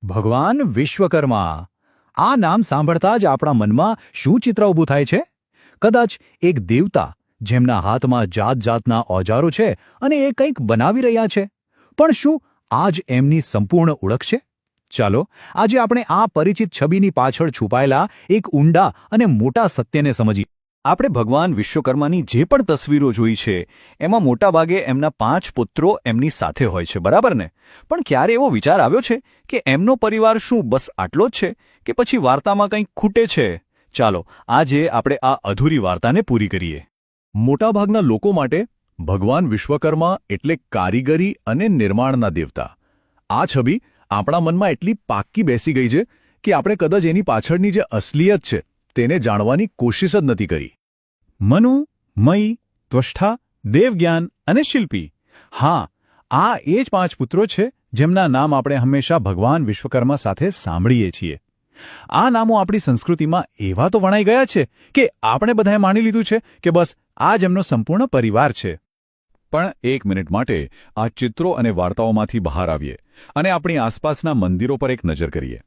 ભગવાન વિશ્વકર્મા આ નામ સાંભળતા જ આપણા મનમાં શું ચિત્ર ઊભું થાય છે? કદાચ એક દેવતા જેમના હાથમાં જાતજાતના ઓજારો છે અને એ કંઈક બનાવી રહ્યા છે. પણ શું આ જ એમની સંપૂર્ણ ઓળખ છે? ચાલો આજે આપણે આ પરિચિત છબીની પાછળ છુપાયેલા એક ઊંડા અને મોટા સત્યને સમજીએ. આપણે ભગવાન વિશ્વકર્માની જે પણ તસવીરો જોઈ છે એમાં મોટાભાગે એમના 5 પુત્રો એમની સાથે હોય છે, બરાબર ને? પણ ક્યારે એવો વિચાર આવ્યો છે કે એમનો પરિવાર શું બસ આટલો જ છે કે પછી વાર્તામાં કંઈક ખૂટે છે? ચાલો આજે આપણે આ અધૂરી વાર્તાને પૂરી કરીએ. મોટાભાગના લોકો માટે ભગવાન વિશ્વકર્મા એટલે કારીગરી અને નિર્માણના દેવતા. આ છબી આપણા મનમાં એટલી પાક્કી બેસી ગઈ છે કે આપણે કદાચ એની પાછળની જે અસલિયત છે તેને જાણવાની કોશિશ જ નથી કરી. મનુ, મય, ત્વષ્ઠા, દેવજ્ઞાન અને શિલ્પી. હા, આ એ જ 5 પુત્રો છે જેમના નામ આપણે હંમેશા ભગવાન વિશ્વકર્મા સાથે સાંભળીએ છીએ. આ નામો આપણી સંસ્કૃતિમાં એવા તો વણાઈ ગયા છે કે આપણે બધાએ માની લીધું છે કે બસ આ જ એમનો સંપૂર્ણ પરિવાર છે. પણ એક મિનિટ માટે આ ચિત્રો અને વાર્તાઓમાંથી બહાર આવીએ અને આપણી આસપાસના મંદિરો પર એક નજર કરીએ.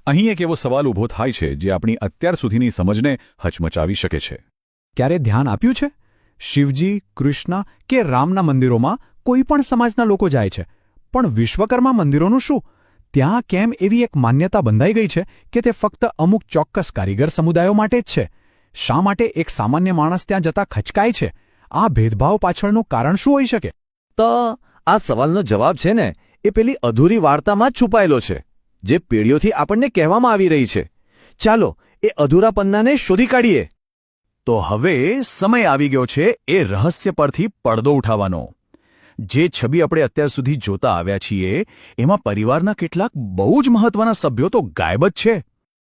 અહીં એક એવો સવાલ ઊભો થાય છે જે આપણી અત્યાર સુધીની સમજને હચમચાવી શકે છે. ક્યારે ધ્યાન આપ્યું છે? શિવજી, કૃષ્ણ કે રામના મંદિરોમાં કોઈ પણ સમાજના લોકો જાય છે, પણ વિશ્વકર્મા મંદિરોનું શું? ત્યાં કેમ એવી એક માન્યતા બંધાઈ ગઈ છે કે તે ફક્ત અમુક ચોક્કસ કારીગર સમુદાયો માટે જ છે? શા માટે એક સામાન્ય માણસ ત્યાં જતા ખચકાય છે? આ ભેદભાવ પાછળનું કારણ શું હોઈ શકે? તો આ સવાલનો જવાબ છે ને એ પેલી અધૂરી વાર્તામાં જ છુપાયેલો છે જે પેઢીઓથી આપણને કહેવામાં આવી રહી છે. ચાલો એ અધૂરા પન્નાને શોધી કાઢીએ. તો હવે સમય આવી ગયો છે એ રહસ્ય પરથી પડદો ઉઠાવવાનો. જે છબી આપણે અત્યાર સુધી જોતા આવ્યા છીએ એમાં પરિવારના કેટલાક બહુ જ મહત્વના સભ્યો તો ગાયબ જ છે.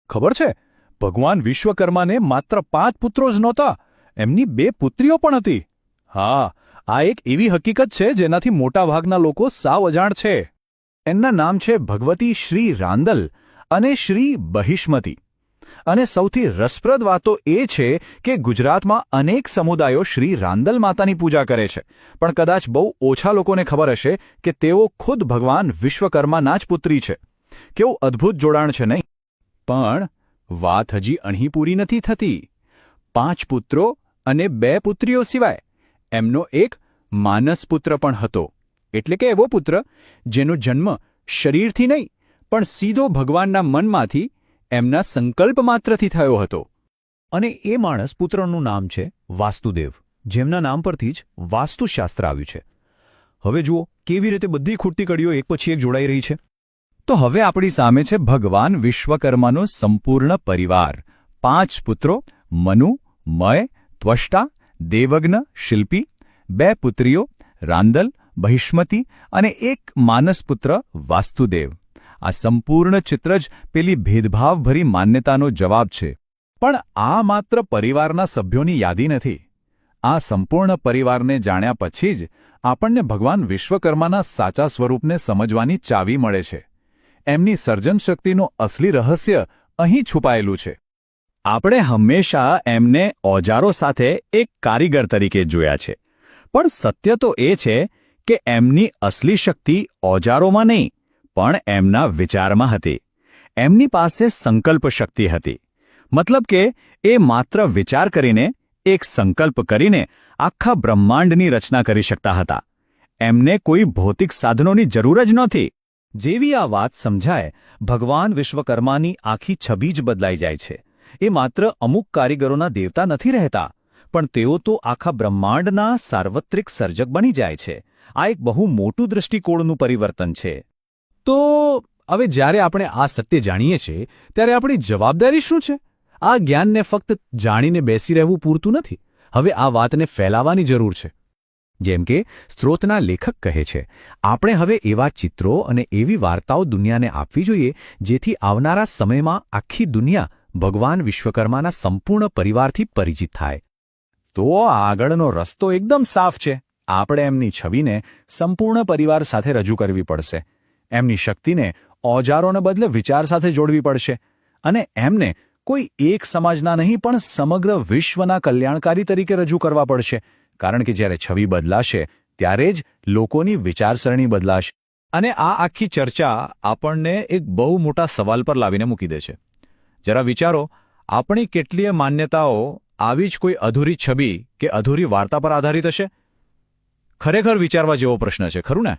ખબર છે, ભગવાન વિશ્વકર્માને માત્ર 5 પુત્રો જ નહોતા, એમની 2 પુત્રીઓ પણ હતી. હા, આ એક એવી હકીકત છે જેનાથી મોટાભાગના લોકો સાવ અજાણ છે. એમના નામ છે ભગવતી શ્રી રાંદલ અને શ્રી બહિષ્મતી. અને સૌથી રસપ્રદ વાત તો એ છે કે ગુજરાતમાં અનેક સમુદાયો શ્રી રાંદલ માતાની પૂજા કરે છે, પણ કદાચ બહુ ઓછા લોકોને ખબર હશે કે તેઓ ખુદ ભગવાન વિશ્વકર્માના જ પુત્રી છે. કેવું અદ્ભુત જોડાણ છે નહીં? પણ વાત હજી અહીં પૂરી નથી થતી. 5 પુત્રો અને 2 પુત્રીઓ સિવાય એમનો એક માનસ પુત્ર પણ હતો. એટલે કે એવો પુત્ર જેનો જન્મ શરીરથી નહીં પણ સીધો ભગવાનના મનમાંથી, એમના સંકલ્પ માત્રથી થયો હતો. અને એ માણસ પુત્રનું નામ છે વાસ્તુદેવ, જેમના નામ પરથી જ વાસ્તુશાસ્ત્ર આવ્યું છે. હવે જુઓ કેવી રીતે બધી ખૂટતી કડીઓ એક પછી એક જોડાઈ રહી છે. તો હવે આપણી સામે છે ભગવાન વિશ્વકર્માનો સંપૂર્ણ પરિવાર. 5 પુત્રો મનુ, મય, ત્વષ્ટા, દેવજ્ઞ, શિલ્પી, 2 પુત્રીઓ રાંદલ, બહિષ્મતી અને એક માનસ પુત્ર વાસ્તુદેવ. આ સંપૂર્ણ ચિત્ર જ પેલી ભેદભાવભરી માન્યતાનો જવાબ છે. પણ આ માત્ર પરિવારના સભ્યોની યાદી નથી. આ સંપૂર્ણ પરિવારને જાણ્યા પછી જ આપણને ભગવાન વિશ્વકર્માના સાચા સ્વરૂપને સમજવાની ચાવી મળે છે. એમની સર્જન શક્તિનું અસલી રહસ્ય અહીં છુપાયેલું છે. આપણે હંમેશા એમને ઓજારો સાથે એક કારીગર તરીકે જોયા છે, પણ સત્ય તો એ છે કે એમની અસલી શક્તિ ઓજારોમાં નહીં પણ એમના વિચારમાં હતી. એમની પાસે સંકલ્પ શક્તિ હતી. મતલબ કે એ માત્ર વિચાર કરીને, એક સંકલ્પ કરીને આખા બ્રહ્માંડની રચના કરી શકતા હતા. એમને કોઈ ભૌતિક સાધનોની જરૂર જ નહોતી. જેવી આ વાત સમજાય, ભગવાન વિશ્વકર્માની આખી છબી જ બદલાઈ જાય છે. એ માત્ર અમુક કારીગરોના દેવતા નથી રહેતા, પણ તેઓ તો આખા બ્રહ્માંડના સાર્વત્રિક સર્જક બની જાય છે. આ એક બહુ મોટું દૃષ્ટિકોણનું પરિવર્તન છે. તો હવે જ્યારે આપણે આ સત્ય જાણીએ છીએ ત્યારે આપણી જવાબદારી શું છે? આ જ્ઞાનને ફક્ત જાણીને બેસી રહેવું પૂરતું નથી. હવે આ વાતને ફેલાવવાની જરૂર છે. જેમ કે સ્ત્રોતના લેખક કહે છે, આપણે હવે એવા ચિત્રો અને એવી વાર્તાઓ દુનિયાને આપવી જોઈએ જેથી આવનારા સમયમાં આખી દુનિયા ભગવાન વિશ્વકર્માના સંપૂર્ણ પરિવારથી પરિચિત થાય. તો આગળનો રસ્તો એકદમ સાફ છે. આપણે એમની છબીને સંપૂર્ણ પરિવાર સાથે રજૂ કરવી પડશે. એમની શક્તિને ઓજારોને બદલે વિચાર સાથે જોડવી પડશે. અને એમને કોઈ એક સમાજના નહીં પણ સમગ્ર વિશ્વના કલ્યાણકારી તરીકે રજૂ કરવા પડશે. કારણ કે જ્યારે છબી બદલાશે ત્યારે જ લોકોની વિચારસરણી બદલાશે. અને આ આખી ચર્ચા આપણને એક બહુ મોટા સવાલ પર લાવીને મૂકી દે છે. જરા વિચારો, આપણી કેટલીય માન્યતાઓ આવી જ કોઈ અધૂરી છબી કે અધૂરી વાર્તા પર આધારિત હશે? ખરેખર વિચારવા જેવો પ્રશ્ન છે, ખરું ને?